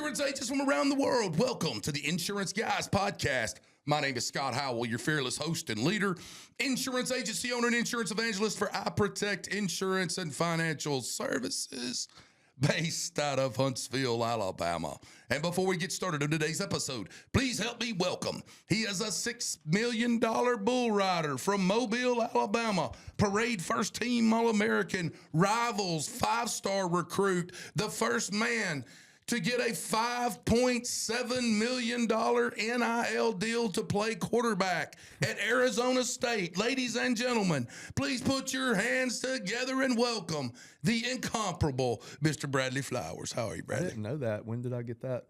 Insurance agents from around the world, welcome to the Insurance Guys podcast. My name is Scott Howell, your fearless host and leader, insurance agency owner and insurance evangelist for I Protect Insurance and Financial Services, based out of Huntsville, Alabama. And before we get started on today's episode, please help me welcome. He is a $6 million bull rider from Mobile, Alabama, parade first team All-American, Rivals 5-star recruit, the first man to get a $5.7 million NIL deal to play quarterback at Arizona State. Ladies and gentlemen, please put your hands together and welcome the incomparable Mr. Bradley Flowers. How are you, Bradley? I didn't know that. When did I get that?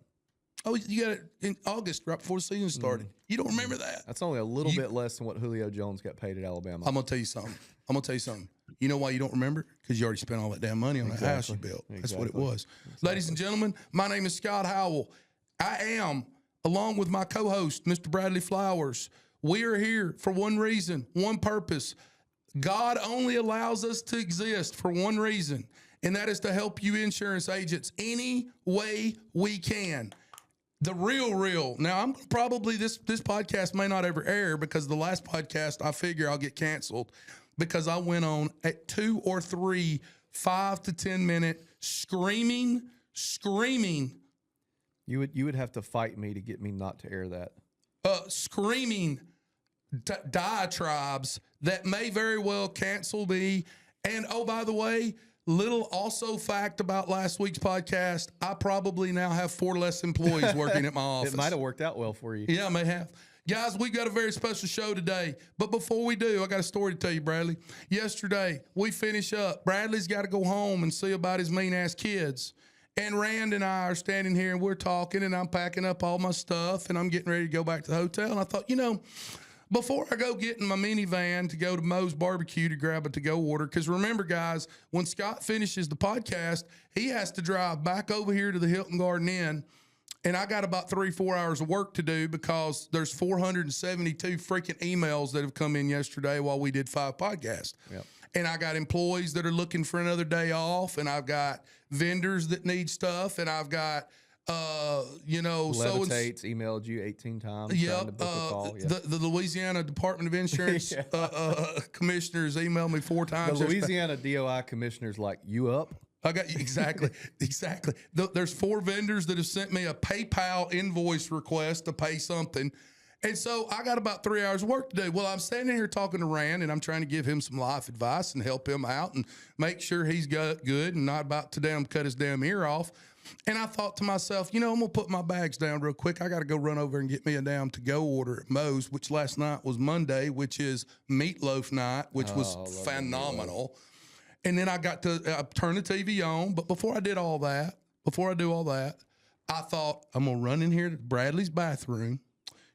Oh, you got it in August, right before the season started. You don't remember that? That's only a little bit less than what Julio Jones got paid at Alabama. I'm going to tell you something. You know why you don't remember? Because you already spent all that damn money on that house you built. That's what it was. Ladies and gentlemen, my name is Scott Howell. I am, along with my co-host, Mr. Bradley Flowers. We are here for one reason, one purpose. God only allows us to exist for one reason, and that is to help you insurance agents any way we can. The real. Now, I'm probably, this podcast may not ever air because the last podcast, I figure I'll get canceled because I went on at 2 or 3 5 to 10 minute screaming. You would have to fight me to get me not to air that. Screaming diatribes that may very well cancel me. And oh, by the way, little also fact about last week's podcast, I probably now have 4 less employees working at my office. It might have worked out well for you. Yeah, I may have. Guys, we've got a very special show today. But before we do, I got a story to tell you, Bradley. Yesterday, we finish up. Bradley's got to go home and see about his mean-ass kids. And Rand and I are standing here, and we're talking, and I'm packing up all my stuff, and I'm getting ready to go back to the hotel. And I thought, before I go get in my minivan to go to Moe's Barbecue to grab a to-go order, because remember, guys, when Scott finishes the podcast, he has to drive back over here to the Hilton Garden Inn, and I got about 3-4 hours of work to do because there's 472 freaking emails that have come in yesterday while we did 5 podcasts. Yep. And I got employees that are looking for another day off, and I've got vendors that need stuff, and I've got Levitate's emailed you 18 times. Yep. To book a call. Yeah. The Louisiana Department of Insurance commissioners emailed me 4 times. The Louisiana DOI commissioner's like, you up? I got exactly. There's 4 vendors that have sent me a PayPal invoice request to pay something. And so I got about 3 hours of work to do. Well, I'm standing here talking to Rand, and I'm trying to give him some life advice and help him out and make sure he's got good and not about to cut his damn ear off. And I thought to myself, I'm going to put my bags down real quick. I got to go run over and get me a damn to-go order at Moe's, which last night was Monday, which is meatloaf night, which was phenomenal. And then I turned the TV on. But before I do all that, I thought I'm going to run in here to Bradley's bathroom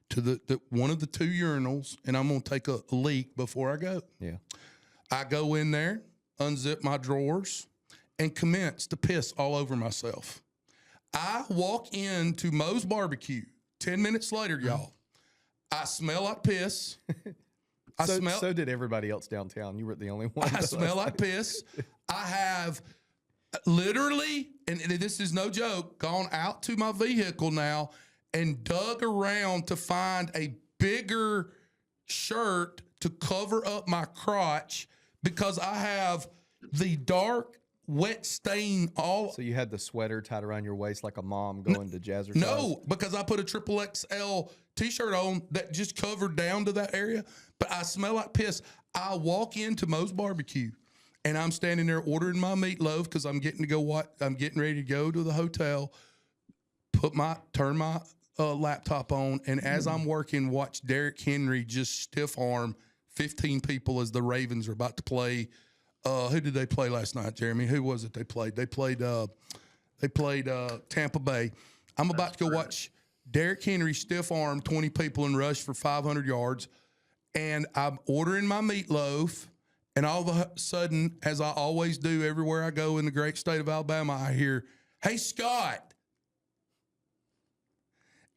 to the one of the 2 urinals, and I'm going to take a leak before I go. Yeah. I go in there, unzip my drawers, and commence to piss all over myself. I walk into Moe's Barbecue 10 minutes later, y'all. I smell like piss. So did everybody else downtown. You were the only one. I smell like piss. I have literally, and this is no joke, gone out to my vehicle now and dug around to find a bigger shirt to cover up my crotch because I have the dark wet stain all. So you had the sweater tied around your waist like a mom going to jazzercise? No, because I put a triple XL t-shirt on that just covered down to that area, but I smell like piss. I walk into Moe's Barbecue, and I'm standing there ordering my meatloaf because I'm getting ready to go to the hotel, turn my laptop on, and as I'm working, watch Derrick Henry just stiff arm 15 people as the Ravens are about to play. Who did they play last night, Jeremy? Who was it they played? They played Tampa Bay. I'm about to go watch Derrick Henry stiff arm 20 people and rush for 500 yards, and I'm ordering my meatloaf, and all of a sudden, as I always do everywhere I go in the great state of Alabama, I hear, "Hey, Scott."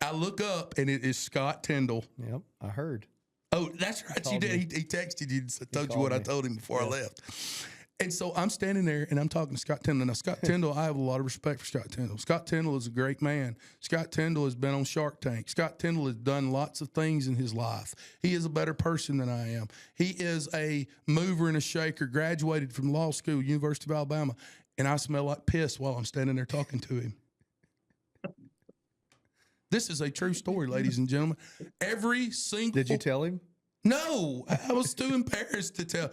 I look up, and it is Scott Tyndall. Yep, I heard. Oh, that's right. You did. He texted you and told you what I told him before I left. And so I'm standing there and I'm talking to Scott Tyndall. Now, Scott Tyndall, I have a lot of respect for Scott Tyndall. Scott Tyndall is a great man. Scott Tyndall has been on Shark Tank. Scott Tyndall has done lots of things in his life. He is a better person than I am. He is a mover and a shaker, graduated from law school, University of Alabama, and I smell like piss while I'm standing there talking to him. This is a true story, ladies and gentlemen. Every single... Did you tell him? No, I was too embarrassed to tell.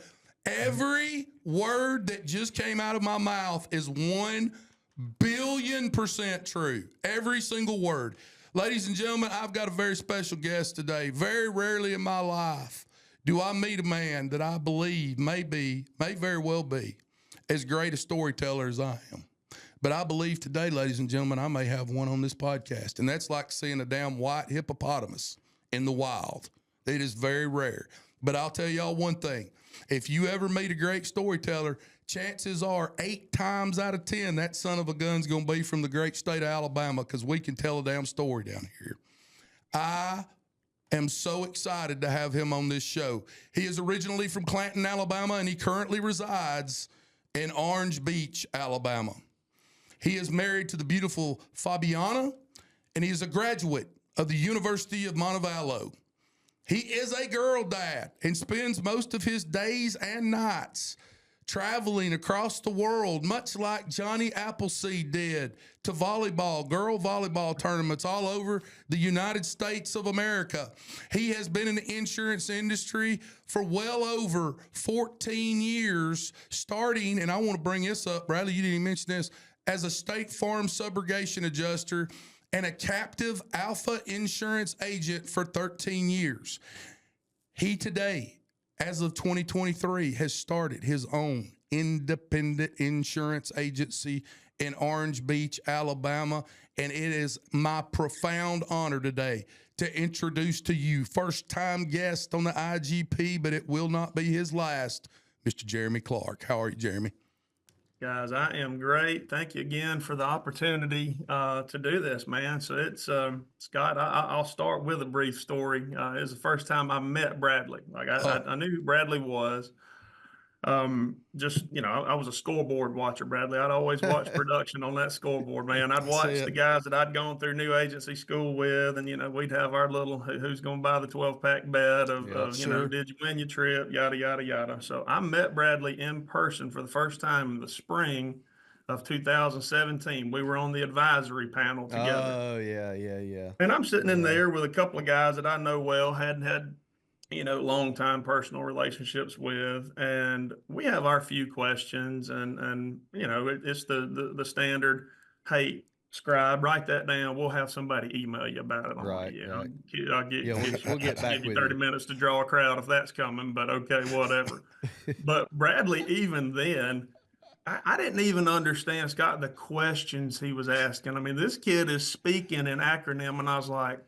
Every word that just came out of my mouth is 1 billion% true. Every single word. Ladies and gentlemen, I've got a very special guest today. Very rarely in my life do I meet a man that I believe may very well be as great a storyteller as I am. But I believe today, ladies and gentlemen, I may have one on this podcast. And that's like seeing a damn white hippopotamus in the wild. It is very rare. But I'll tell y'all one thing. If you ever meet a great storyteller, chances are 8 times out of 10, that son of a gun's going to be from the great state of Alabama, because we can tell a damn story down here. I am so excited to have him on this show. He is originally from Clanton, Alabama, and he currently resides in Orange Beach, Alabama. He is married to the beautiful Fabiana, and he is a graduate of the University of Montevallo. He is a girl dad and spends most of his days and nights traveling across the world, much like Johnny Appleseed did, to volleyball, girl volleyball tournaments all over the United States of America. He has been in the insurance industry for well over 14 years, starting, and I want to bring this up, Bradley, you didn't even mention this, as a State Farm subrogation adjuster and a captive alpha insurance agent for 13 years. He today, as of 2023, has started his own independent insurance agency in Orange Beach, Alabama. And it is my profound honor today to introduce to you first-time guest on the IGP, but it will not be his last, Mr. Jeremy Clark. How are you, Jeremy? Guys, I am great. Thank you again for the opportunity to do this, man. So it's Scott. I'll start with a brief story. It was the first time I met Bradley. Like I knew who Bradley was. I was a scoreboard watcher, Bradley. I'd always watch production on that scoreboard, man. I'd watch the guys that I'd gone through new agency school with, and we'd have our little who's going to buy the 12-pack bet of did you win your trip, yada yada yada. So I met Bradley in person for the first time in the spring of 2017. We were on the advisory panel together. Oh yeah. And I'm sitting in there with a couple of guys that I know well, had long time personal relationships with, and we have our few questions, and it's the standard, hey, scribe, write that down, we'll have somebody email you about it. Right. We'll get back with 30 minutes to draw a crowd if that's coming, but okay, whatever. But Bradley, even then, I didn't even understand, Scott, the questions he was asking. I mean, this kid is speaking in acronym, and I was like,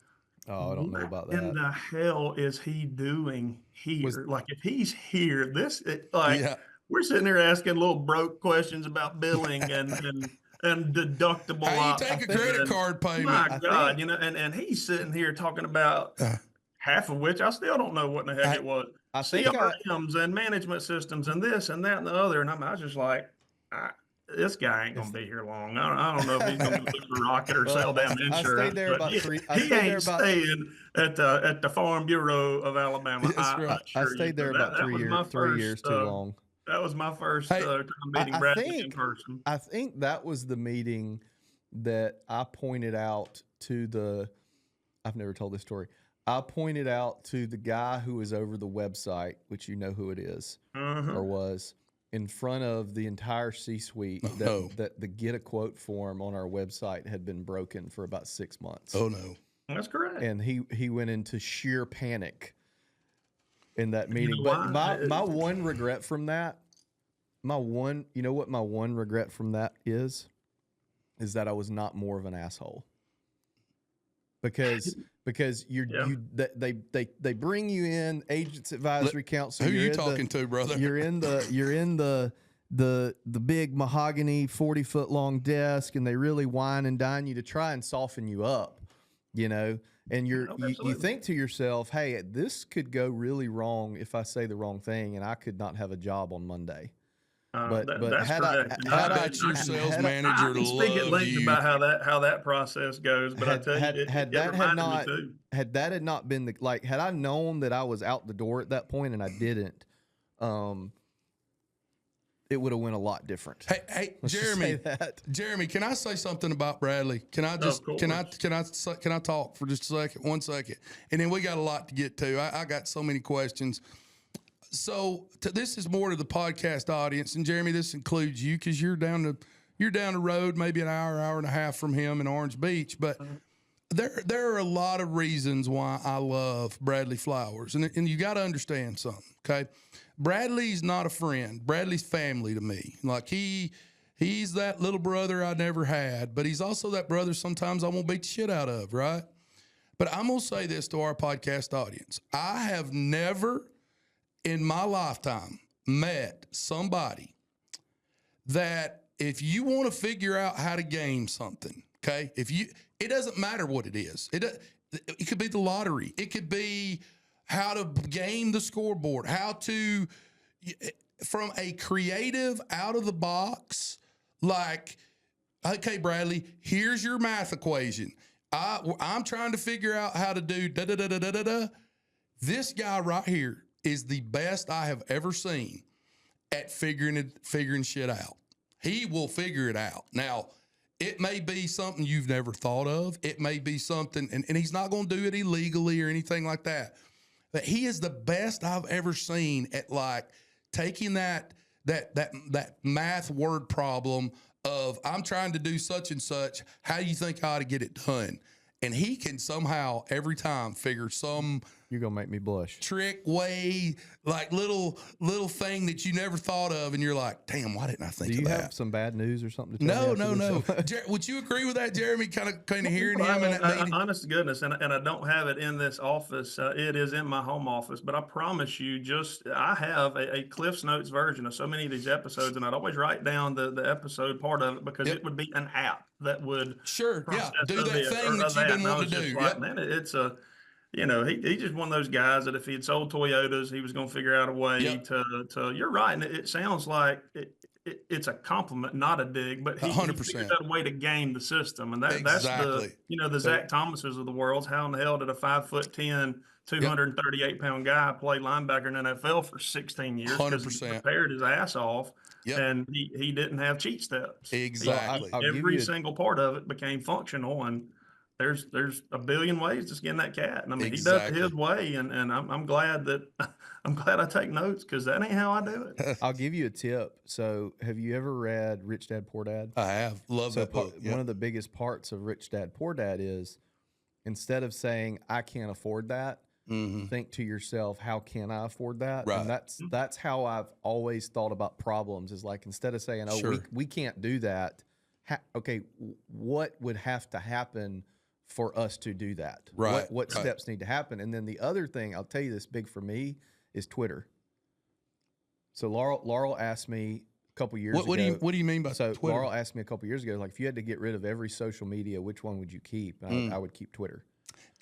oh, I don't know about that. What in the hell is he doing here? Like, if he's here, we're sitting here asking little broke questions about billing and deductible. How you take a credit card payment? My God, and he's sitting here talking about half of which I still don't know what in the heck it was. CRMs and management systems and this and that and the other. And I was just like, this guy ain't gonna be here long. I don't know if he's gonna live a rocket or sell damn insurance. I stayed there about he ain't staying at the Farm Bureau of Alabama. That's right. I stayed there about 3 years too long. That was my first time meeting Bradley in person. I think that was the meeting that I pointed out to I've never told this story. I pointed out to the guy who was over the website, which you know who it is, or was, in front of the entire C-suite that the get a quote form on our website had been broken for about 6 months. Oh no. That's correct. And he went into sheer panic in that meeting. But my one regret from that, my one regret from that is that I was not more of an asshole. Because they bring you in, Agents Advisory Council. Who are you talking to, brother? You're in the big mahogany 40-foot long desk, and they really wine and dine you to try and soften you up, and you think to yourself, hey, this could go really wrong if I say the wrong thing, and I could not have a job on Monday. That's had correct. How about your sales manager I can speak at love length you? about how that process goes, but I tell you, it reminded me too. had that had not been had I known that I was out the door at that point and I didn't, it would have went a lot different. Hey, Jeremy, can I say something about Bradley? Can I talk for just a second, 1 second, and then we got a lot to get to. I got so many questions. So this is more to the podcast audience, and Jeremy, this includes you because you're down the road, maybe an hour and a half from him in Orange Beach. But there are a lot of reasons why I love Bradley Flowers, and you got to understand something, okay? Bradley's not a friend. Bradley's family to me. Like he's that little brother I never had, but he's also that brother sometimes I won't beat the shit out of, right? But I'm gonna say this to our podcast audience: I have never in my lifetime met somebody that if you want to figure out how to game something, okay, it doesn't matter what it is. It could be the lottery. It could be how to game the scoreboard, how to, from a creative out of the box, like, okay, Bradley, here's your math equation. I'm trying to figure out how to do da-da-da-da-da-da. This guy right here is the best I have ever seen at figuring shit out. He will figure it out. Now, it may be something you've never thought of. It may be something, and he's not going to do it illegally or anything like that. But he is the best I've ever seen at like taking that math word problem of I'm trying to do such and such. How do you think I ought to get it done? And he can somehow every time figure some You're gonna make me blush. trick way, like little thing that you never thought of, and you're like, damn, why didn't I think of that? Do you have some bad news or something to tell me? No. Would you agree with that, Jeremy? Kind of hearing him in that meeting? Honest to goodness, and I don't have it in this office. It is in my home office, but I promise you, I have a Cliff's Notes version of so many of these episodes, and I'd always write down the episode part of it because it would be an app that would do that thing that you've been wanting to do. Like, man, it's a. He's just one of those guys that if he had sold Toyotas, he was going to figure out a way to. You're right, and it sounds like it's a compliment, not a dig, but he 100%. figured out a way to game the system, and that's Exactly. the Zach Thomases of the world. How in the hell did a 5'10", 238-pound guy play linebacker in the NFL for 16 years? 100%. He prepared his ass off. Yep. And he didn't have cheat steps. Exactly. Every single part of it became functional, and there's a billion ways to skin that cat. And I mean, he does it his way, and I'm glad that I take notes because that ain't how I do it. I'll give you a tip. So, have you ever read Rich Dad Poor Dad? I have. Love that book. One of the biggest parts of Rich Dad Poor Dad is instead of saying I can't afford that, think to yourself, how can I afford that? Right. And that's how I've always thought about problems. Is like instead of saying, we can't do that. Okay, what would have to happen for us to do that? Right. What steps need to happen? And then the other thing, I'll tell you this big for me, is Twitter. So Laurel asked me a couple years ago. What do you mean by Twitter? Laurel asked me a couple years ago, like if you had to get rid of every social media, which one would you keep? I would keep Twitter.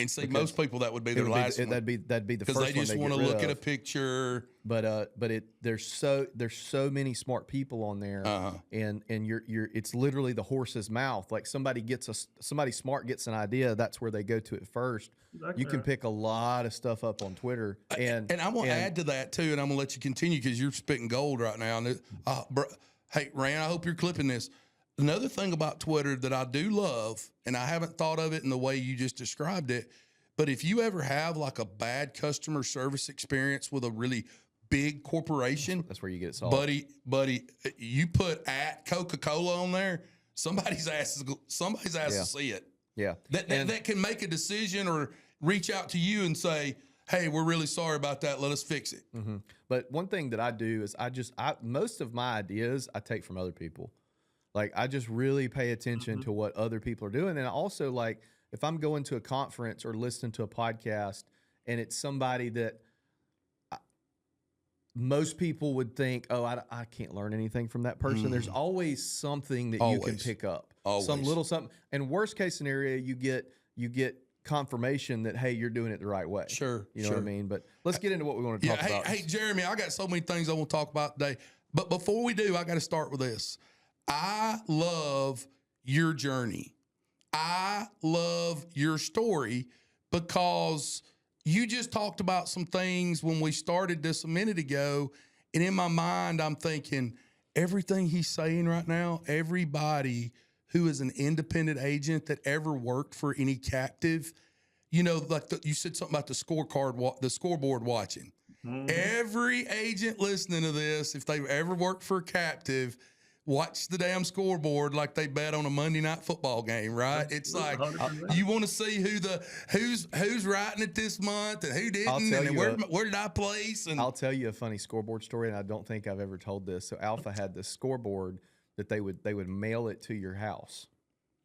And see, most people that would be their last one. That'd be the first because they just want to look at a picture. But there's so many smart people on there, and it's literally the horse's mouth. Like somebody smart gets an idea, that's where they go to it first. Exactly. You can pick a lot of stuff up on Twitter, and I'm gonna add to that too, and I'm gonna let you continue because you're spitting gold right now. Hey, Rand, I hope you're clipping this. Another thing about Twitter that I do love, and I haven't thought of it in the way you just described it, but if you ever have like a bad customer service experience with a really big corporation, that's where you get it solved. Buddy, you put at Coca-Cola on there, somebody's ass to see it. Yeah. That can make a decision or reach out to you and say, hey, we're really sorry about that. Let us fix it. Mm-hmm. But one thing that I do is most of my ideas I take from other people. Like I just really pay attention to what other people are doing. And I also like if I'm going to a conference or listening to a podcast and it's somebody that most people would think, oh, I can't learn anything from that person. There's always something that you can pick up. Some little something. And worst case scenario, you get confirmation that, hey, you're doing it the right way. Sure. You know what I mean? But let's get into what we want to talk about. Hey, Jeremy, I got so many things I want to talk about today. But before we do, I got to start with this. I love your journey. I love your story because you just talked about some things when we started this a minute ago. And in my mind, I'm thinking everything he's saying right now, everybody who is an independent agent that ever worked for any captive, you know, like you said something about the scoreboard watching. Mm-hmm. Every agent listening to this, if they've ever worked for a captive, watch the damn scoreboard like they bet on a Monday night football game, right? It's like 100%. You want to see who's writing it this month and who didn't, and where did I place? And I'll tell you a funny scoreboard story, and I don't think I've ever told this. So Alpha had this scoreboard that they would mail it to your house.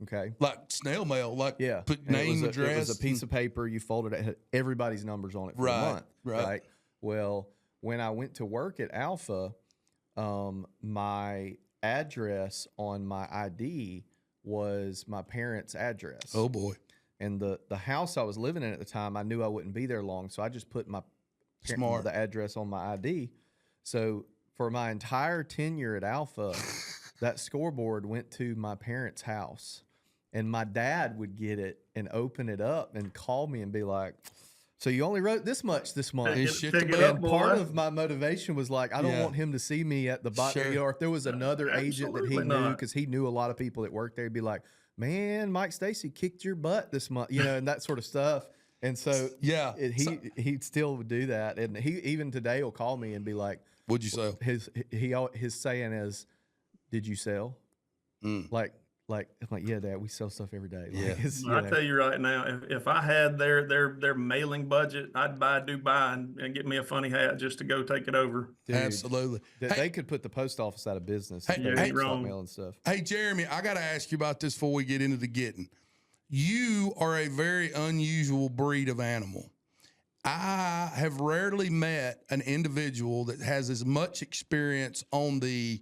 Okay, like snail mail, like put name, address. It was a piece of paper you folded. It had everybody's numbers on it for a month. Right. Well, when I went to work at Alpha, my address on my ID was my parents' address. Oh boy! And the house I was living in at the time, I knew I wouldn't be there long, so I just put the address on my ID. So for my entire tenure at Alpha, that scoreboard went to my parents' house, and my dad would get it and open it up and call me and be like, "So you only wrote this much this month." And part of my motivation was like, I don't want him to see me at the bottom. You know, or if there was another agent that he knew, because he knew a lot of people that worked there, he'd be like, "Man, Mike Stacy kicked your butt this month," you know, and that sort of stuff. And so he still would do that. And he even today will call me and be like, "What'd you sell?" His saying is, "Did you sell?" Like I'm like, yeah, Dad, we sell stuff every day. Like, I tell you right now, if I had their mailing budget, I'd buy Dubai and get me a funny hat just to go take it over. Dude, absolutely. They could put the post office out of business. Hey, mailing stuff. Hey, Jeremy, I got to ask you about this before we get into the getting. You are a very unusual breed of animal. I have rarely met an individual that has as much experience on the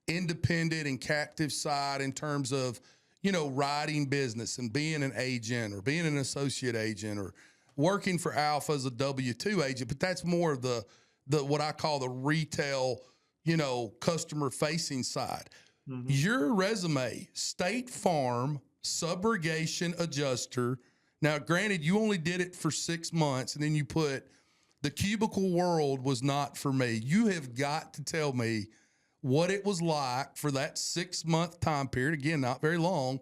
independent and captive side in terms of, you know, writing business and being an agent or being an associate agent or working for Alpha as a W-2 agent, but that's more of the what I call the retail, you know, customer facing side. Mm-hmm. Your resume, State Farm subrogation adjuster. Now, granted, you only did it for 6 months and then you put the cubicle world was not for me. You have got to tell me what it was like for that 6 month time period. Again, not very long,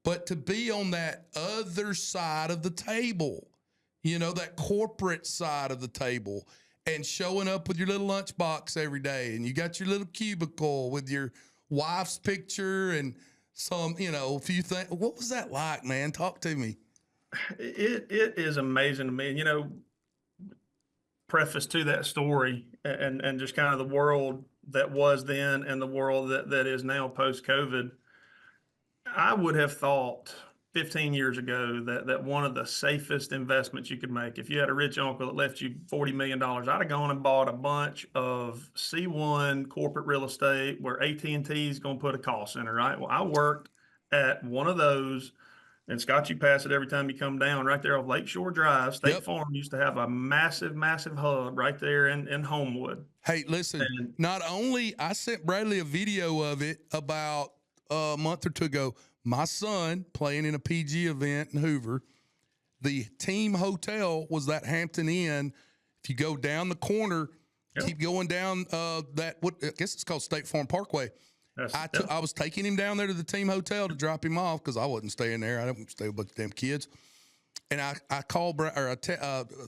but to be on that other side of the table, you know, that corporate side of the table, and showing up with your little lunchbox every day, and you got your little cubicle with your wife's picture and some, you know, a few things. What was that like, man? Talk to me. It is amazing to me. You know, preface to that story and just kind of the world that was then and the world that is now post-COVID, I would have thought 15 years ago that one of the safest investments you could make, if you had a rich uncle that left you $40 million, I'd have gone and bought a bunch of C1 corporate real estate where AT&T is going to put a call center, right? Well, I worked at one of those. And Scott, you pass it every time you come down right there off Lakeshore Drive. State Farm used to have a massive, massive hub right there in Homewood. Hey, listen, not only I sent Bradley a video of it about a month or two ago, my son playing in a PG event in Hoover. The team hotel was that Hampton Inn. If you go down the corner, keep going down I guess it's called State Farm Parkway. I was taking him down there to the team hotel to drop him off because I wasn't staying there. I didn't stay with a bunch of damn kids. And I called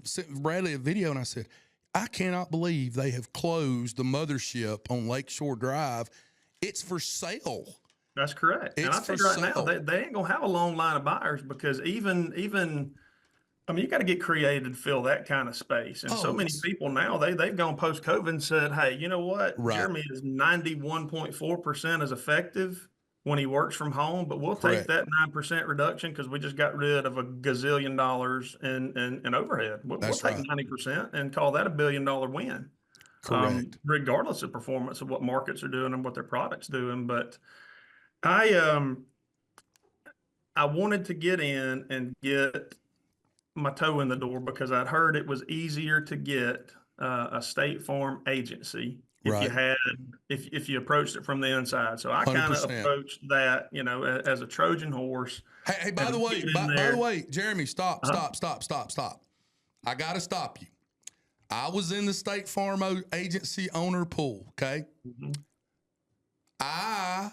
sent Bradley a video, and I said, I cannot believe they have closed the mothership on Lakeshore Drive. It's for sale. That's correct. And I think right now they ain't gonna have a long line of buyers because even I mean, you got to get creative to fill that kind of space. And so many people now, they've gone post-COVID and said, hey, you know what? Right. Jeremy is 91.4% as effective when he works from home, but we'll take that 9% reduction because we just got rid of $1 gazillion in overhead. We'll take 90% and call that $1 billion win. Correct. Regardless of performance of what markets are doing and what their products doing. But I wanted to get in and get my toe in the door because I'd heard it was easier to get a State Farm agency if you Right. had if you approached it from the inside. So I kind of 100%. approached that, as a Trojan horse. Hey, And by the we way, get in by the there. way, Jeremy, stop. Uh-huh. I got to stop you. I was in the State Farm agency owner pool, okay? Mhm. I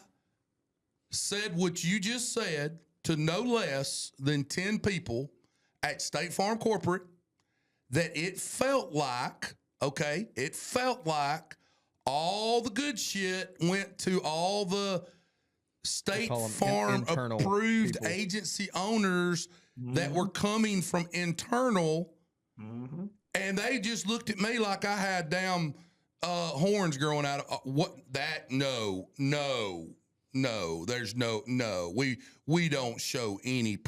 said what you just said to no less than 10 people at State Farm Corporate, that it felt like all the good shit went to all the State call them Farm internal approved people. agency owners that were coming from internal, Mhm. and they just looked at me like I had damn horns growing out of we don't show any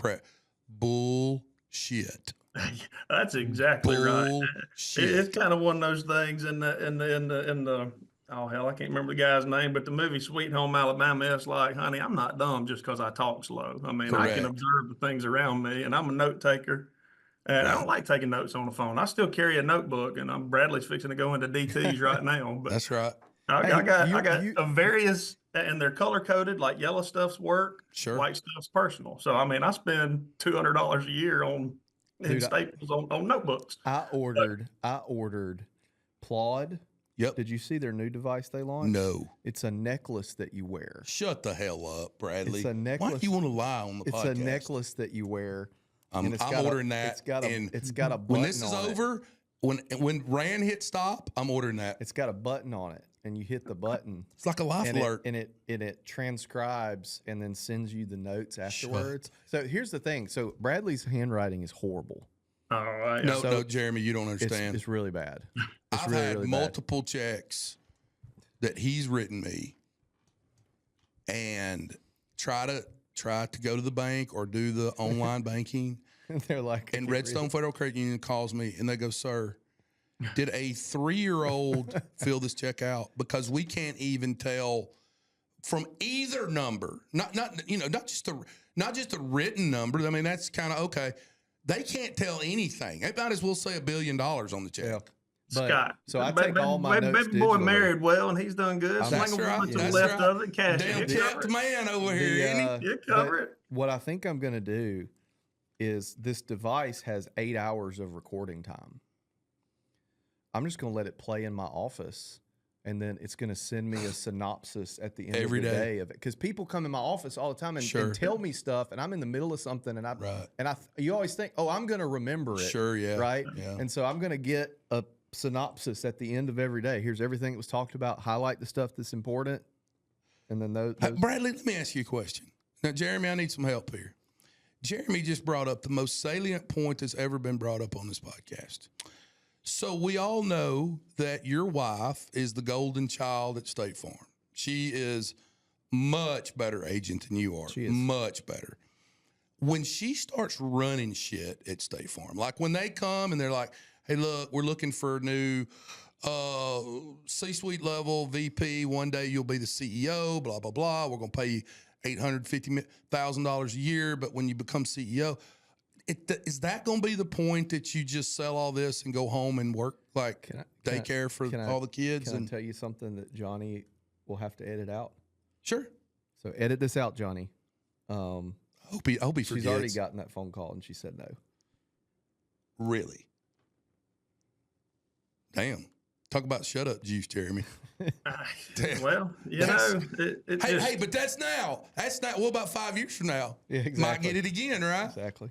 bullshit. That's exactly right. Bullshit. It's kind of one of those things in the oh hell, I can't remember the guy's name, but the movie Sweet Home Alabama, it's like, honey, I'm not dumb just because I talk slow. I mean, I can Correct. observe the things around me, and I'm a note taker. And I Right. don't like taking notes on the phone. I still carry a notebook, and Bradley's fixing to go into DTs right now. But That's right. I got you a various, and they're color coded. Like yellow stuff's work, Sure. white stuff's personal. So I mean, I spend $200 a year in Dude, Staples on notebooks. I ordered Plod. Yep. Did you see their new device they launched? No. It's a necklace that you wear. Shut the hell up, Bradley. It's a necklace. Why do you want to lie on the It's podcast? a necklace that you wear. I'm and it's ordering got that. It's got a button When this is on it. over, when Rand hits stop, I'm ordering that. It's got a button on it, and you hit the button. It's like a life and alert. it transcribes and then sends you the notes afterwards. So here's the thing. So Bradley's handwriting is horrible. All right. No, Jeremy, you don't understand. It's really bad. It's I've really, had really multiple checks that he's written me, and try to go to the bank or do the online banking. bad. They're like, And Redstone Federal Credit Union calls me and they go, "Sir, did a 3-year-old fill this check out? Because we can't even tell from either number, not just the written number. I mean, that's kind of okay. They can't tell anything. They might as well say $1 billion on the check." Yeah. Scott. So I take all my notes Baby boy digitally. married well, and he's done good. That's Sling a right. woman to the That's left right. of it, cash Damn it. You cover kept it. man over here, ain't he? You cover but it. What I think I'm going to do is this device has 8 hours of recording time. I'm just going to let it play in my office, and then it's going to send me a synopsis at the end Every of the day. day of it. Because people come in my office all the time and Sure. tell me stuff, and I'm in the middle of something, and Right. you always think, oh, I'm going to remember it. Sure, yeah. Right? Yeah. And so I'm going to get a synopsis at the end of every day. Here's everything that was talked about, highlight the stuff that's important, and then those Bradley, let me ask you a question. Now, Jeremy, I need some help here. Jeremy just brought up the most salient point that's ever been brought up on this podcast. So we all know that your wife is the golden child at State Farm. She is much better agent than you are. She is. Much better. When she starts running shit at State Farm, like when they come and they're like, "Hey, look, we're looking for a new C-suite level VP. One day you'll be the CEO, blah, blah, blah. We're going to pay you $850,000 a year. But when you become CEO, is that going to be the point that you just sell all this and go home and work like daycare for all the kids?" Can I tell you something that Johnny will have to edit out? Sure. So edit this out, Johnny. I hope he She's forgets. already gotten that phone call, and she said no. Really? Damn. Talk about shut up juice, Jeremy. Well, Hey, but that's now. That's not. What about 5 years from now? Yeah, Might exactly. get it again, right? Exactly.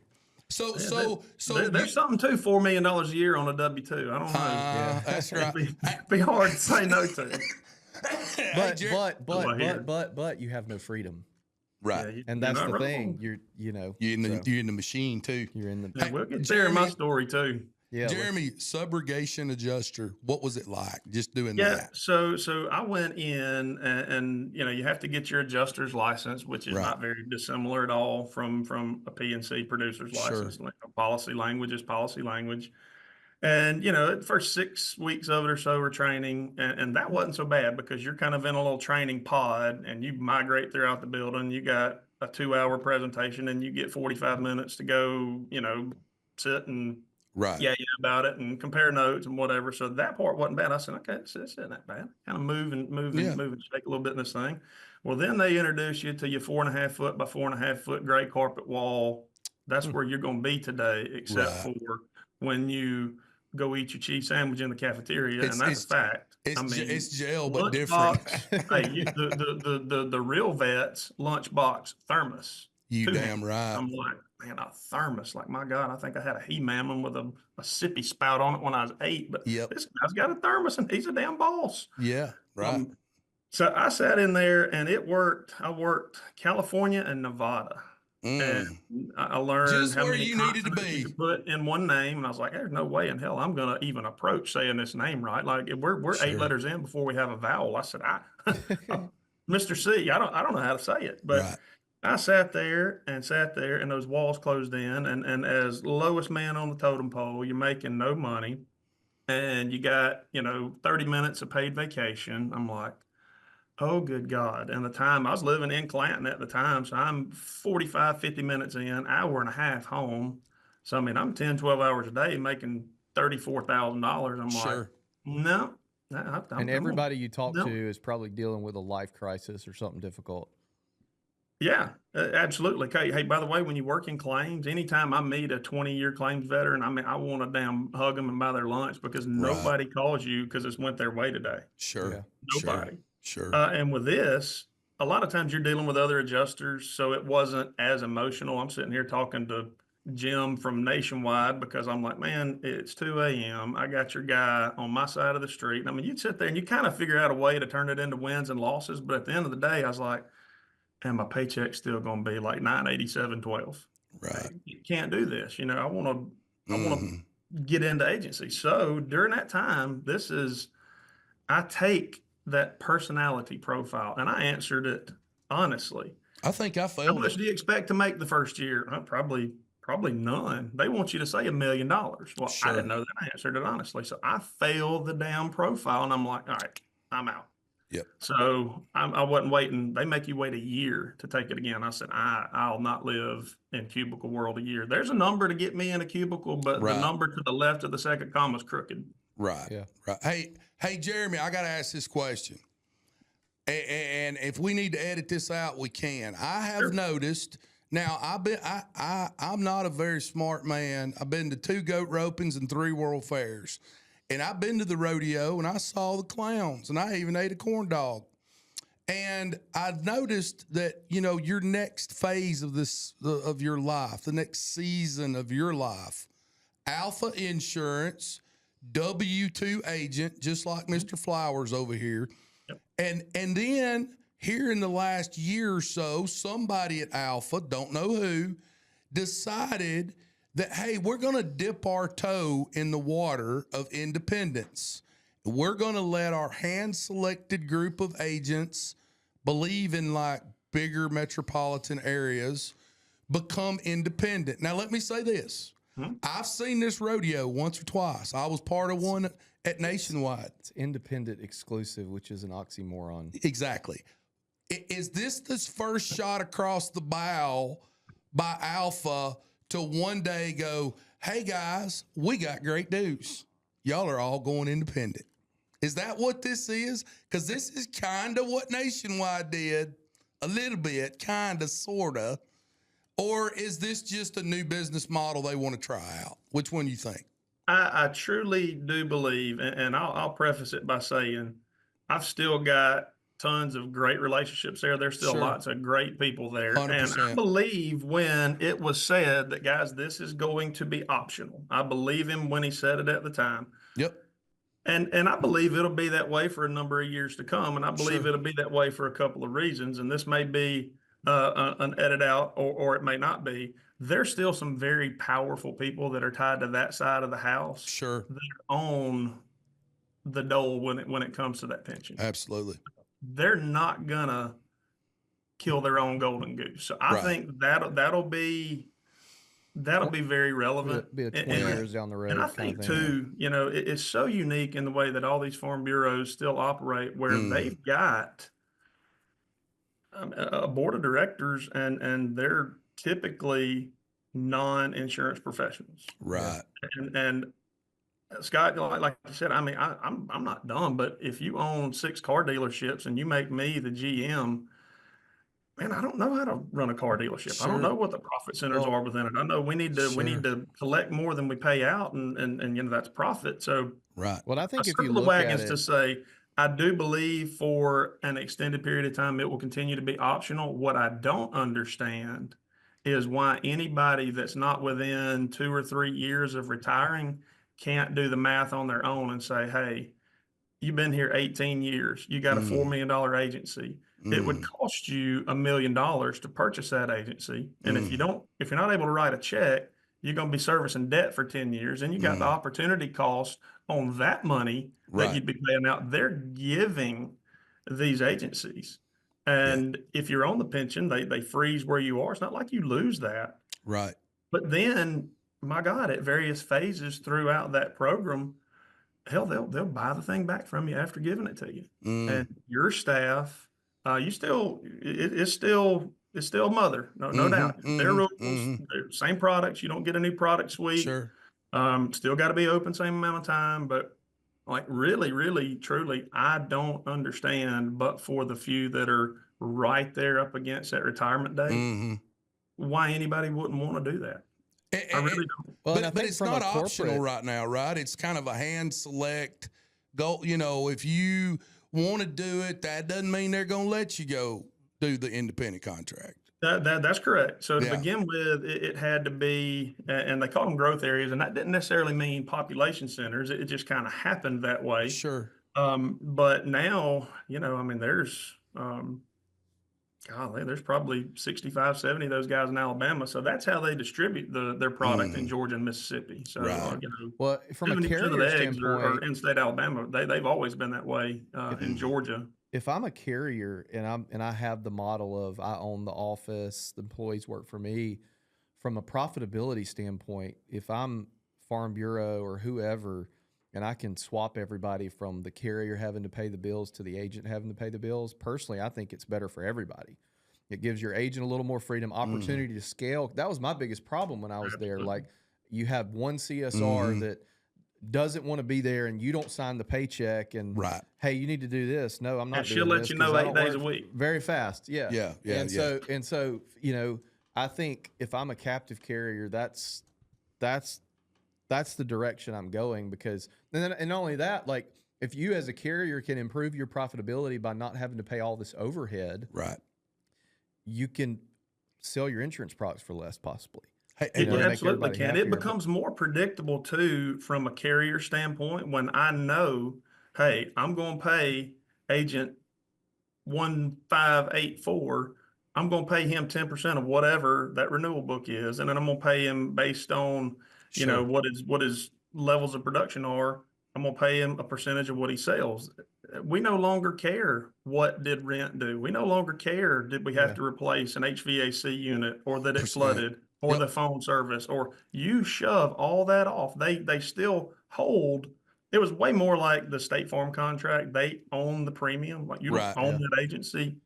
So there's something to $4 million a year on a W-2. I don't know. That's right. It'd be hard to say no to. But you have no freedom, Right. and that's the thing. You're You're in the machine too. you're in the Yeah, we'll get there in my story too. yeah. Jeremy, subrogation adjuster. What was it like? Just doing Yeah, that. so I went in and you have to get your adjuster's license, which is Right. not very dissimilar at all from a P&C producer's Sure. license. Like policy language is policy language. And the first 6 weeks of it or so were training, and that wasn't so bad because you're kind of in a little training pod and you migrate throughout the building. You got a 2-hour presentation and you get 45 minutes to go, sit and Right. yeah about it and compare notes and whatever. So that part wasn't bad. I said, okay, this isn't that bad. Kind of shake a little bit in this thing. Well, then they introduce you to your 4.5 foot by 4.5 foot gray carpet wall. That's where you're going to be today, except Right. for when you go eat your cheese sandwich in the cafeteria, and that's a It's fact. I mean, it's jail but different. lunchbox. Hey, the real vets lunchbox thermos. You 2 damn handles. right. I'm like, man, a thermos. Like, my God, I think I had a He-Man with a sippy spout on it when I was 8. But Yep. this guy's got a thermos and he's a damn boss. Yeah. Right. So I sat in there and it worked. I worked California and Nevada. And I learned Just how where many you needed to consonants you be. could put in one name. And I was like, there's no way in hell I'm going to even approach saying this name right. Like, we're 8 Sure. letters in before we have a vowel. I said, Mr. C, I don't know how to say it. But Right. I sat there and those walls closed in. And as lowest man on the totem pole, you're making no money. And you got, 30 minutes of paid vacation. I'm like, oh, good God. And the time I was living in Clanton at the time. So I'm 45, 50 minutes in, hour and a half home. So, I mean, I'm 10, 12 hours a day making $34,000. I'm like, Sure. no. And everybody you talk no. to is probably dealing with a life crisis or something difficult. Yeah, absolutely. Okay. Hey, by the way, when you work in claims, anytime I meet a 20-year claims veteran, I mean, I want to damn hug them and buy their lunch because nobody calls you because it's went their way today. Sure. Yeah. Nobody. Sure. And with this, a lot of times you're dealing with other adjusters, so it wasn't as emotional. I'm sitting here talking to Jim from Nationwide because I'm like, man, it's 2 a.m. I got your guy on my side of the street. And I mean, you'd sit there and you kind of figure out a way to turn it into wins and losses. But at the end of the day, I was like, and my paycheck's still going to be like $987.12. Right. You can't do this. I want Mm-hmm. to get into agency. So during that time, I take that personality profile and I answered it honestly. I think I How failed much it. do you expect to make the first year? Probably none. They want you to say $1 million. Well, I didn't know that. I answered it honestly. So I failed the damn profile and I'm like, all right, I'm out. Yep. So I wasn't waiting. They make you wait a year to take it again. I said, I'll not live in cubicle world a year. There's a number to get me in a cubicle, but the number to the left of the second comma is crooked. Right. Yeah. Right. Hey, Jeremy, I got to ask this question. And if we need to edit this out, we can. I have noticed now. I'm not a very smart man. I've been to 2 goat ropings and 3 world fairs, and I've been to the rodeo and I saw the clowns and I even ate a corn dog. And I noticed that your next phase of your life, the next season of your life, Alpha Insurance, W-2 agent, just like Mr. Flowers over here. And then here in the last year or so, somebody at Alpha, don't know who, decided that, hey, we're going to dip our toe in the water of independence. We're going to let our hand-selected group of agents believe in like bigger metropolitan areas become independent. Now, let me say this. I've seen this rodeo once or twice. I was part of one at Nationwide. It's independent exclusive, which is an oxymoron. Exactly. Is this first shot across the bow by Alpha to one day go, hey guys, we got great news. Y'all are all going independent. Is that what this is? Because this is kind of what Nationwide did, a little bit, kind of, sort of. Or is this just a new business model they want to try out? Which one do you think? I truly do believe, and I'll preface it by saying I've still got tons of great relationships there. There's still lots of great people there. 100%. And I believe when it was said that, guys, this is going to be optional. I believe him when he said it at the time. Yep. And I believe it'll be that way for a number of years to come. And I believe it'll be that way for a couple of reasons. And this may be an edit out or it may not be. There's still some very powerful people that are tied to that side of the house. Sure. That own the dole when it comes to that pension. Absolutely. They're not gonna kill their own golden goose. So I think that'll be very relevant. Be a 20 years down the road. And I think too, it's so unique in the way that all these farm bureaus still operate, where they've got a board of directors and they're typically non-insurance professionals. Right. And Scott, like you said, I mean, I'm not dumb, but if you own 6 car dealerships and you make me the GM, man, I don't know how to run a car dealership. I don't know Sure. what the profit centers Well, are within it. I know we need Sure. to collect more than we pay out, and you know that's profit. So Right. well, I I think if you circle the look at wagons to it, say I do believe for an extended period of time it will continue to be optional. What I don't understand is why anybody that's not within 2 or 3 years of retiring can't do the math on their own and say, hey, you've been here 18 years. You got a $4 Mm. million agency. It would Mm. cost you $1 million to purchase that agency. And if Mm. you're not able to write a check, you're going to be servicing debt for 10 years. And you got the Mm. opportunity cost on that money that Right. you'd be paying out. They're giving these agencies. Yeah. And if you're on the pension, they freeze where you are. It's not like you lose that. Right. But then, my God, at various phases throughout that program, hell, they'll buy the thing back from you after giving it to you. Mm. And your staff, you still it's still mother, no Mm-hmm. doubt. Their Mm-hmm. rules, Mm-hmm. same products. You don't get a new product suite. Sure. Still got to be open same amount of time, but like really, really, truly, I don't understand. But for the few that are right there up against that retirement date, Mm-hmm. why anybody wouldn't want to do that? I really don't. well, and I But think it's from not a optional corporate, right now, right? It's kind of a hand select go. You know, if you want to do it, that doesn't mean they're going to let you go do the independent contract. That's correct. So to Yeah. begin with, it had to be, and they called them growth areas, and that didn't necessarily mean population centers. It just kind of happened that way. Sure. But now, you know, I mean, golly, there's probably 65, 70 of those guys in Alabama. So that's how they distribute their product in Mm. Georgia and Mississippi. So, Right. you know, well, from a 70% of carrier the eggs are standpoint, in state Alabama. They've always been that way in Georgia. if I'm a carrier and I have the model of I own the office, the employees work for me, from a profitability standpoint, if I'm Farm Bureau or whoever, and I can swap everybody from the carrier having to pay the bills to the agent having to pay the bills, personally, I think it's better for everybody. It gives your agent a little more freedom, opportunity to scale. That was my biggest problem when I was there. Like, you have one CSR that doesn't want to be there and you don't sign the paycheck and Right. hey, you need to do this. No, I'm not And doing she'll let this you 'cause know I 8 don't days work a week. very fast. Yeah. Yeah. Yeah. And so, you know, I think if I'm a captive carrier, that's the direction I'm going, because and not only that, like, if you as a carrier can improve your profitability by not having to pay all this overhead, Right. you can sell your insurance products for less, possibly. Hey, You It know, make absolutely everybody can. It happier. becomes more predictable too from a carrier standpoint when I know, hey, I'm going to pay agent 1584. I'm going to pay him 10% of whatever that renewal book is, and then I'm going to pay him based on, you know, Sure. what his levels of production are. I'm going to pay him a percentage of what he sells. We no longer care what did rent do. We no longer care did we have Yeah. to replace an HVAC unit or that it Percent. flooded or Yep. the phone service, or you shove all that off. They still hold. It was way more like the State Farm contract. They own the premium. Like, you don't Right. own Yeah. that agency.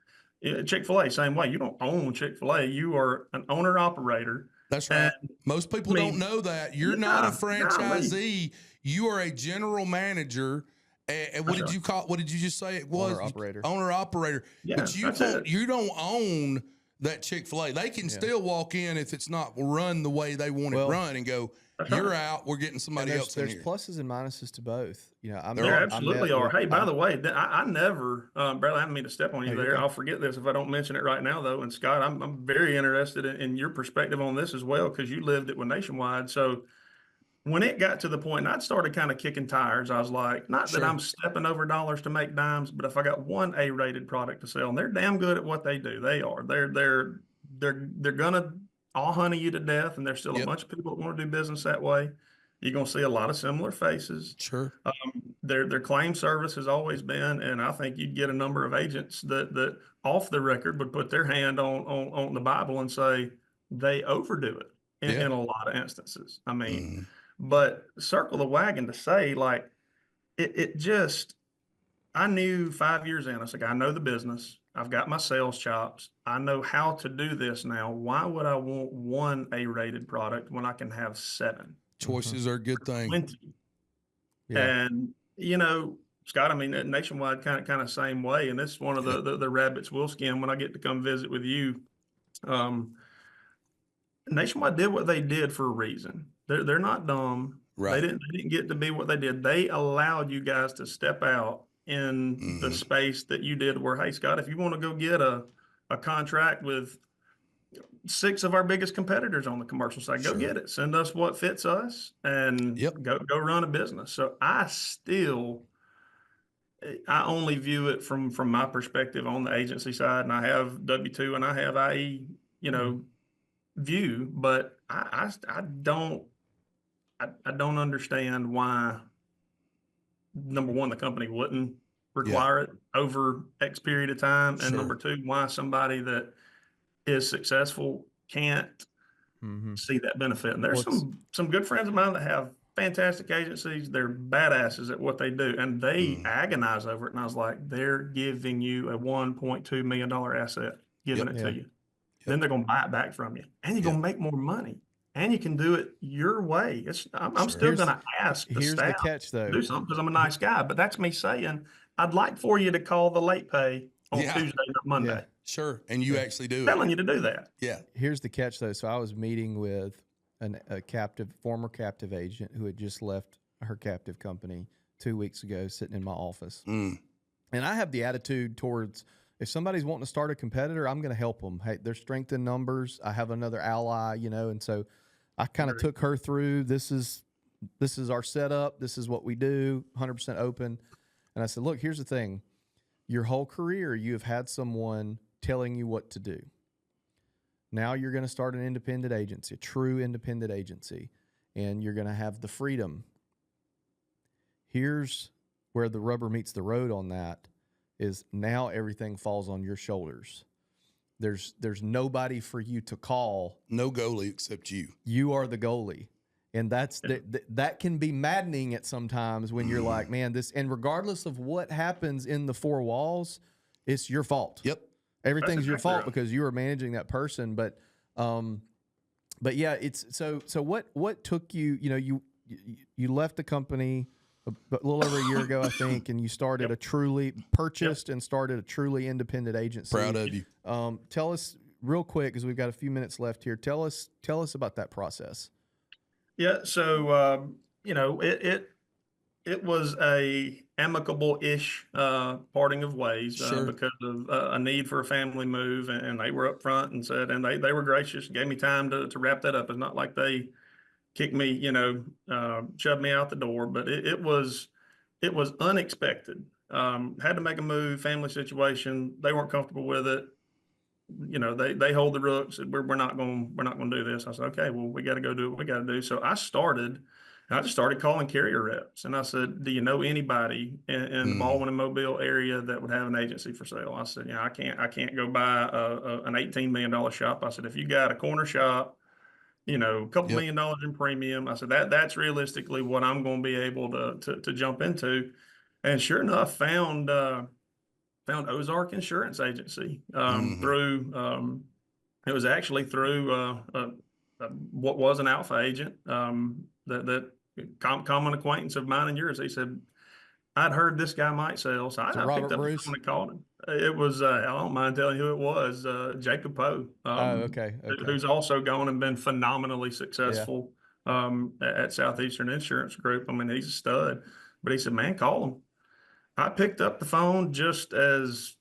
Chick-fil-A, same way. You don't own Chick-fil-A. You are an owner operator. That's And right. Most people I don't mean, know that. You're not a franchisee. You are a general manager. And what That's did right. you call? What did you just say it was? Owner operator. Owner operator. Yeah, But that's it. you don't own that Chick-fil-A. They can still walk in if it's not run the way they want it run and go, That's you're right. out. We're getting somebody else in There's here. pluses and minuses to both. You know, There are. absolutely are. Hey, by the way, I never, Bradley, I didn't mean to step on you No, you're there. okay. I'll forget this if I don't mention it right now, though. And Scott, I'm very interested in your perspective on this as well, because you lived it with Nationwide. So when it got to the point, and I'd started kind of kicking tires, I was like, not that Sure. I'm stepping over dollars to make dimes, but if I got one A-rated product to sell, and they're damn good at what they do, they are. They're gonna all honey you to death, and there's still a Yep. bunch of people that want to do business that way. You're gonna see a lot of similar faces. Sure. Their claim service has always been, and I think you'd get a number of agents that off the record would put their hand on the Bible and say they overdo it Yeah. in a lot of instances. I mean, Mhm. but circle the wagon to say, like, it just, I knew 5 years in, I was like, I know the business. I've got my sales chops. I know how to do this now. Why would I want one A-rated product when I can have 7? Choices are a good thing. 20. Yeah. And, you know, Scott, I mean, Nationwide kind of same way. And this is one of the rabbits we'll skin when I get to come visit with you. Nationwide did what they did for a reason. They're not dumb. Right. They didn't get to be what they did. They allowed you guys to step out in the space that you did where, hey, Scott, if you want to go get a contract with 6 of our biggest competitors on the commercial side, go get it. Send us what fits us and go run a business. So I only view it from my perspective on the agency side, and I have W-2 and I have IE, view, but I don't understand why, number one, the company wouldn't require it over X period of time, and number 2, why somebody that is successful can't see that benefit. And there's some good friends of mine that have fantastic agencies. They're badasses at what they do, and they agonize over it. And I was like, they're giving you a $1.2 million asset, giving it to you. Then they're going to buy it back from you, and you're going to make more money, and you can do it your way. I'm still going to ask the staff the catch, though. to do something because I'm a nice guy, but that's me saying, I'd like for you to call the late pay on Tuesday, not Monday. Yeah. Sure. And you actually do telling you to do that. Yeah. Here's the catch, though. So I was meeting with a former captive agent who had just left her captive company 2 weeks ago, sitting in my office. And I have the attitude towards, if somebody's wanting to start a competitor, I'm going to help them. Hey, there's strength in numbers. I have another ally, and so I kind of took her through, this is our setup. This is what we do, 100% open. And I said, look, here's the thing. Your whole career, you have had someone telling you what to do. Now you're going to start an independent agency, a true independent agency, and you're going to have the freedom. Here's where the rubber meets the road on that. Is now everything falls on your shoulders. There's nobody for you to call. No goalie except you. You are the goalie. And that can be maddening at sometimes when you're like, man, and regardless of what happens in the 4 walls, it's your fault. Yep. Everything's your fault because you are managing that person. But yeah, it's so what took you, you left the company a little over a year ago, I think, and you started and started a truly independent agency. Proud of you. Tell us real quick, because we've got a few minutes left here. Tell us about that process. Yeah. So, it was a amicable-ish parting of ways because of a need for a family move, and they were up front and said, and they were gracious, gave me time to wrap that up. It's not like they kicked me, shoved me out the door, but it was unexpected. Had to make a move, family situation. They weren't comfortable with it. They hold the rooks. We're not going to do this. I said, okay, well, we got to go do what we got to do. So I just started calling carrier reps, and I said, do you know anybody in the Baldwin and Mobile area that would have an agency for sale? I said, I can't go buy an $18 million shop. I said, if you got a corner shop, a couple $1 million in premium, I said, that's realistically what I'm going to be able to jump into. And sure enough, found Ozark Insurance Agency through, it was actually through what was an Alpha agent that common acquaintance of mine and yours. He said, I'd heard this guy might sell. So I picked up the phone and called him. It was, I don't mind telling you who it was, Jacob Poe. Okay. Who's also gone and been phenomenally successful at Southeastern Insurance Group. I mean, he's a stud. But he said, man, call him. I picked up the phone just as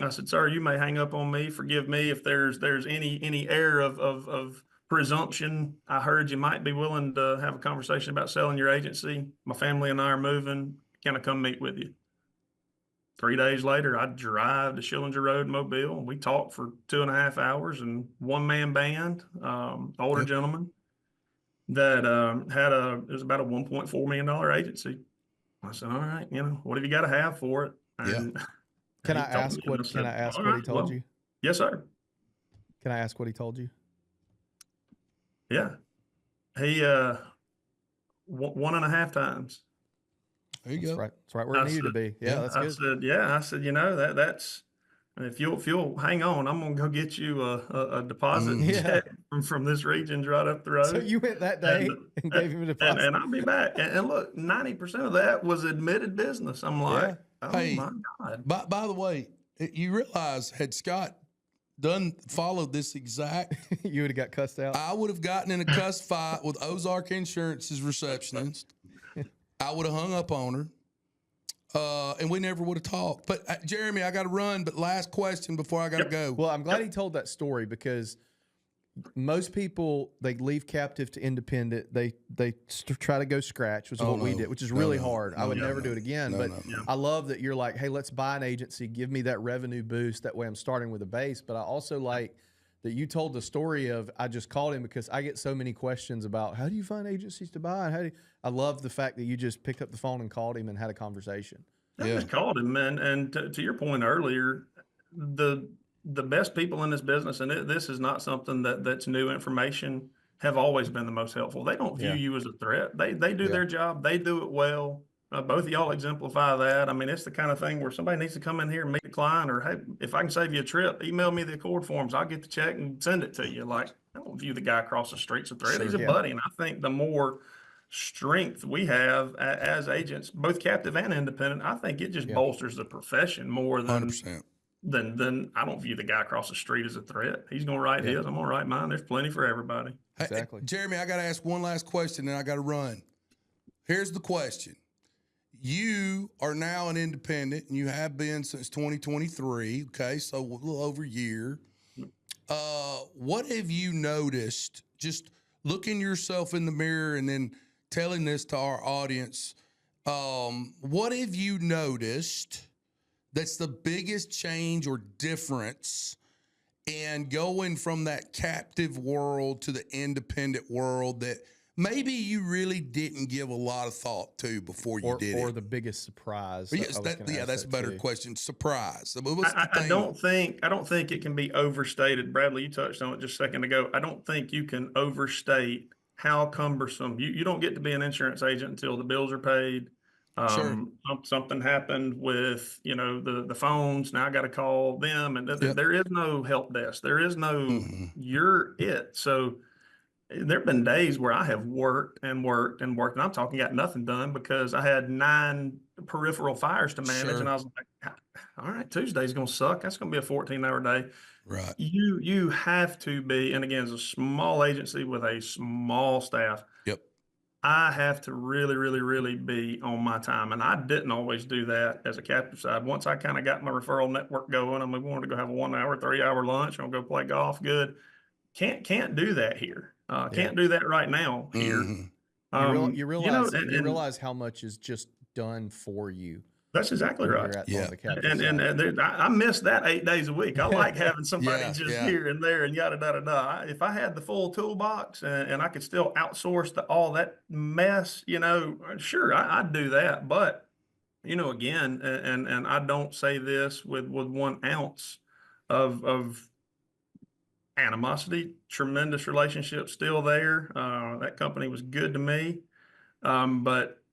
I said, sir, you may hang up on me. Forgive me if there's any air of presumption. I heard you might be willing to have a conversation about selling your agency. My family and I are moving. Can I come meet with you? 3 days later, I drive to Schillinger Road, Mobile, and we talked for 2.5 hours, and one-man band, older gentleman that it was about a $1.4 million agency. I said, all right, what have you got to have for it? And Can I ask what he told you? Yes, sir. Can I ask what he told you? Yeah. He 1.5 times. There you go. That's right where it needed to be. Yeah, that's good. I said, if you'll hang on, I'm gonna go get you a deposit Yeah. check from this region's right up the road. So you went that day and gave him a deposit. And I'll be back. And look, 90% of that was admitted business. I'm like, oh Hey, my God. By the way, you realize had Scott followed this exact, You would have got cussed out. I would have gotten in a cuss fight with Ozark Insurance's receptionist. I would have hung up on her. And we never would have talked. But Jeremy, I got to run. But last question before I got to go. Well, I'm glad he told that story because most people, they leave captive to independent. They try to go scratch, which is what we did, which is really hard. I would never do it again. But I love that you're like, hey, let's buy an agency. Give me that revenue boost. That way I'm starting with a base. But I also like that you told the story of, I just called him because I get so many questions about how do you find agencies to buy? And I love the fact that you just picked up the phone and called him and had a conversation. I just called him, man. And to your point earlier, the best people in this business, and this is not something that's new information, have always been the most helpful. They don't view you as a threat. They do their job. They do it well. Both of y'all exemplify that. I mean, it's the kind of thing where somebody needs to come in here and meet the client, or, hey, if I can save you a trip, email me the Accord forms. I'll get the check and send it to you. Like, I don't view the guy across the street as a threat. He's a buddy. And I think the more strength we have as agents, both captive and independent, I think it just bolsters the profession more than 100%. Then I don't view the guy across the street as a threat. He's going to write his. I'm going to write mine. There's plenty for everybody. Exactly. Hey, Jeremy, I got to ask one last question, and I got to run. Here's the question. You are now an independent, and you have been since 2023, okay, so a little over a year. What have you noticed, just looking yourself in the mirror and then telling this to our audience, what have you noticed that's the biggest change or difference in going from that captive world to the independent world that maybe you really didn't give a lot of thought to before you did it? Or the biggest surprise. Yes, that's a better question. Surprise. I don't think it can be overstated. Bradley, you touched on it just a second ago. I don't think you can overstate how cumbersome. You don't get to be an insurance agent until the bills are paid. Something happened with, the phones. Now I got to call them, and there is no help desk. There is no, you're it. So there've been days where I have worked and worked and worked, and I'm talking got nothing done because I had 9 peripheral fires to manage, and I was like, all right, Tuesday's going to suck. That's going to be a 14-hour day. Right. You have to be, and again, as a small agency with a small staff. Yep. I have to really, really, really be on my time. And I didn't always do that as a captive side. Once I kind of got my referral network going, and we wanted to go have a 1-hour, 3-hour lunch, and we'll go play golf. Good. Can't do that here. Can't do that right now here. You realize how much is just done for you. That's exactly right. And I miss that 8 days a week. I like having somebody here and there and yada, yada, yada. If I had the full toolbox and I could still outsource all that mess, sure, I'd do that. But, again, and I don't say this with 1 ounce of animosity, tremendous relationship still there. That company was good to me. But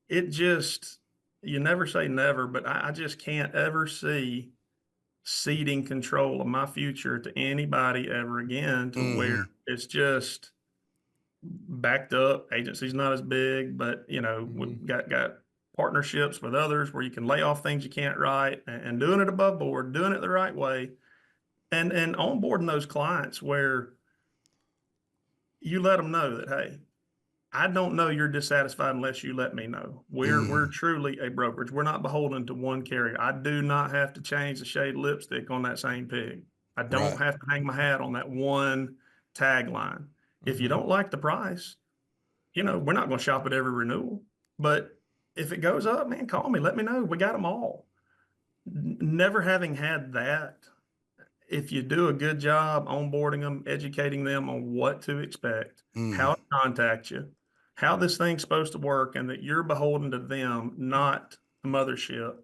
it just, you never say never, but I just can't ever see ceding control of my future to anybody ever again to where it's just backed up. Agency's not as big, but we've got partnerships with others where you can lay off things you can't write and doing it above board, doing it the right way. And onboarding those clients where you let them know that, hey, I don't know you're dissatisfied unless you let me know. We're truly a brokerage. We're not beholden to one carrier. I do not have to change the shade of lipstick on that same pig. I don't have to hang my hat on that one tagline. If you don't like the price, we're not going to shop at every renewal. But if it goes up, man, call me. Let me know. We got them all. Never having had that, if you do a good job onboarding them, educating them on what to expect, how to contact you, how this thing's supposed to work, and that you're beholden to them, not the mothership.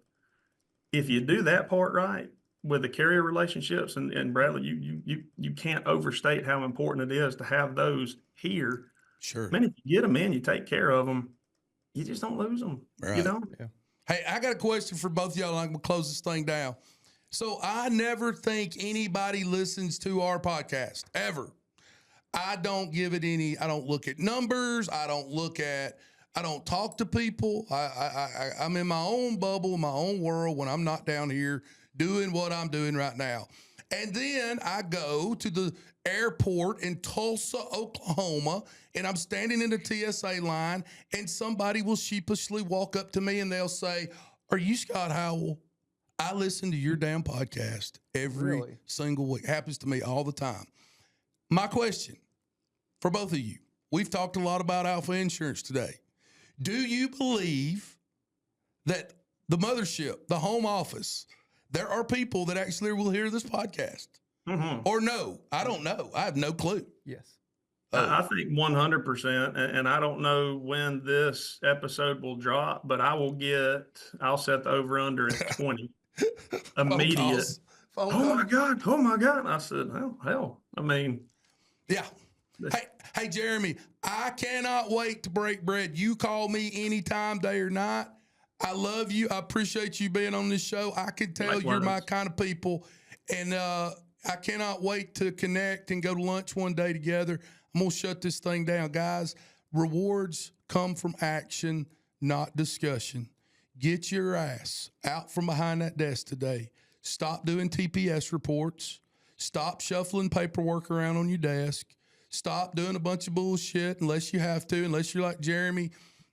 If you do that part right with the carrier relationships, and Bradley, you can't overstate how important it is to have those here. Sure. Man, if you get them in, you take care of them, you just don't lose them. Right. Yeah. Hey, I got a question for both of y'all. I'm going to close this thing down. So I never think anybody listens to our podcast ever. I don't give it any. I don't look at numbers. I don't talk to people. I'm in my own bubble, my own world when I'm not down here doing what I'm doing right now. And then I go to the airport in Tulsa, Oklahoma, and I'm standing in the TSA line, and somebody will sheepishly walk up to me and they'll say, "Are you Scott Howell? I listen to your damn podcast every single week." Happens to me all the time. My question for both of you, we've talked a lot about Alpha Insurance today. Do you believe that the mothership, the home office, there are people that actually will hear this podcast? Mm-hmm. Or no? I don't know. I have no clue. Yes. I think 100%. And I don't know when this episode will drop, but I'll set the over under at 20. Immediate. Phone calls. Oh my God. I said, hell. I mean, yeah. Hey, Jeremy, I cannot wait to break bread. You call me anytime, day or night. I love you. I appreciate you being on this show. I can tell you're my kind of people. And I cannot wait to connect and go to lunch one day together. I'm going to shut this thing down. Guys, rewards come from action, not discussion. Get your ass out from behind that desk today. Stop doing TPS reports. Stop shuffling paperwork around on your desk. Stop doing a bunch of bullshit unless you have to, unless you're like Jeremy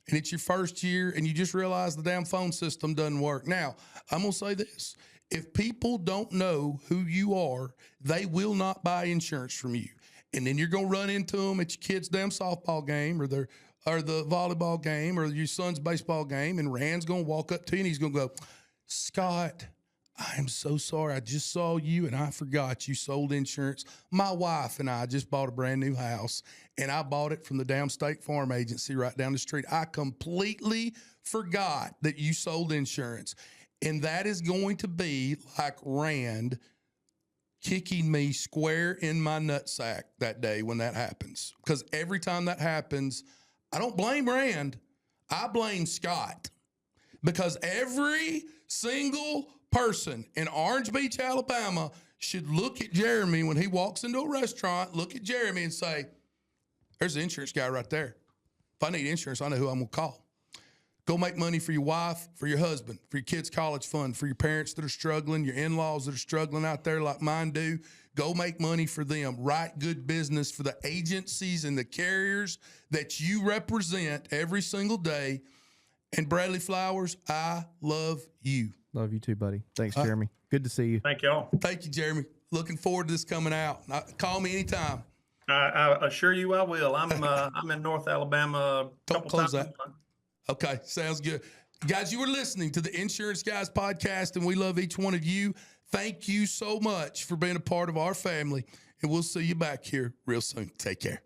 and it's your first year and you just realize the damn phone system doesn't work. Now, I'm going to say this. If people don't know who you are, they will not buy insurance from you. And then you're going to run into them at your kid's damn softball game or the volleyball game or your son's baseball game, and Rand's going to walk up to you and he's going to go, "Scott, I am so sorry. I just saw you and I forgot you sold insurance. My wife and I just bought a brand new house and I bought it from the damn State Farm agency right down the street. I completely forgot that you sold insurance." And that is going to be like Rand kicking me square in my nutsack that day when that happens. Because every time that happens, I don't blame Rand. I blame Scott. Because every single person in Orange Beach, Alabama should look at Jeremy when he walks into a restaurant, look at Jeremy and say, "There's the insurance guy right there. If I need insurance, I know who I'm going to call." Go make money for your wife, for your husband, for your kids' college fund, for your parents that are struggling, your in-laws that are struggling out there like mine do. Go make money for them. Write good business for the agencies and the carriers that you represent every single day. And Bradley Flowers, I love you. Love you too, buddy. Thanks, Jeremy. Good to see you. Thank y'all. Thank you, Jeremy. Looking forward to this coming out. Call me anytime. I assure you I will. I'm in North Alabama. Don't close that. Okay, sounds good. Guys, you were listening to the Insurance Guys podcast, and we love each one of you. Thank you so much for being a part of our family, and we'll see you back here real soon. Take care.